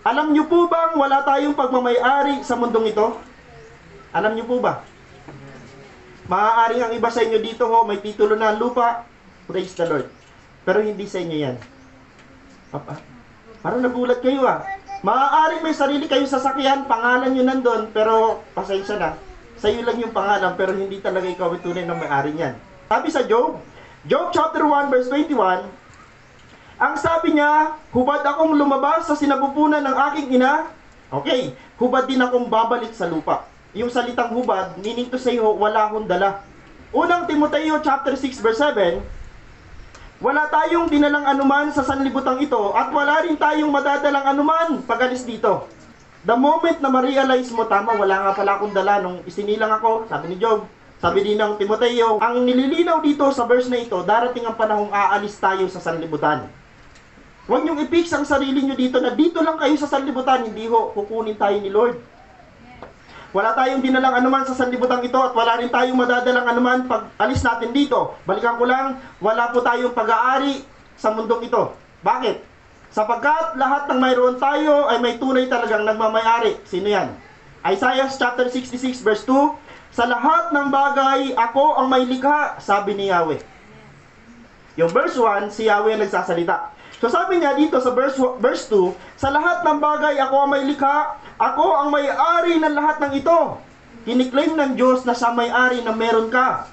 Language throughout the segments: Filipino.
Alam niyo po bang wala tayong pagmamay-ari sa mundong ito? Alam niyo po ba? Maaaring ang iba sa inyo dito may titulo na lupa. Praise the Lord. Pero hindi sa inyo yan. Papa, parang nagulat kayo Maaaring may sarili kayong sasakyan, pangalan nyo nandun, pero pasensya na. Sa iyo lang yung pangalan, pero hindi talaga ikaw ang tunay na may-ari niyan. Sabi sa Job chapter 1 verse 21, ang sabi niya, hubad akong lumabas sa sinapupunan ng aking ina. Okay, hubad din akong babalik sa lupa. Yung salitang hubad, meaning to say, wala akong dala. Unang Timoteo chapter 6 verse 7, wala tayong dinalang anuman sa sanlibutang ito at wala rin tayong madadalang anuman pag-alis dito. The moment na ma-realize mo, tama, wala nga pala akong dala nung isinilang ako, sabi ni Job. Sabi din ng Timoteo, ang nililinaw dito sa verse na ito, darating ang panahong aalis tayo sa sanlibutan. Huwag niyong i-fix ang sarili niyo dito na dito lang kayo sa sanlibutan, hindi kukunin tayo ni Lord. Wala tayong dinalang anuman sa sanlibutan ito at wala rin tayong madadalang anuman pag alis natin dito. Balikan ko lang, wala po tayong pag-aari sa mundong ito. Bakit? Sapagkat lahat ng mayroon tayo ay may tunay talagang nagmamayari. Sino yan? Isaiah chapter 66 verse 2, sa lahat ng bagay, ako ang may likha, sabi ni Yahweh. Yung verse 1, si Yahweh nagsasalita. So sabi niya dito sa verse 2, sa lahat ng bagay, ako ang may likha, ako ang may-ari ng lahat ng ito. Kiniklaim ng Diyos na siya may-ari na meron ka.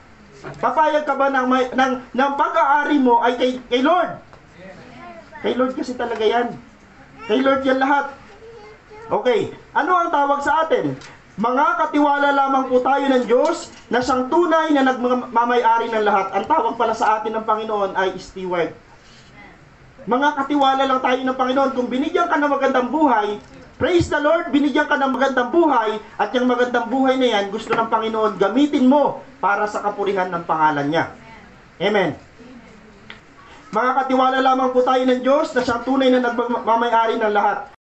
Papayag ka ba ng pag-aari mo ay kay Lord? Kay Lord kasi talaga yan. Kay Lord yan lahat. Okay, ano ang tawag sa atin? Mga katiwala lamang po tayo ng Diyos na siyang tunay na nagmamay-ari ng lahat. Ang tawag pala sa atin ng Panginoon ay steward. Mga katiwala lang tayo ng Panginoon. Kung binigyan ka ng magandang buhay, praise the Lord, binigyan ka ng magandang buhay, at yung magandang buhay na yan, gusto ng Panginoon gamitin mo para sa kapurihan ng pangalan niya. Amen. Mga katiwala lamang po tayo ng Diyos na siyang tunay na nagmamay-ari ng lahat.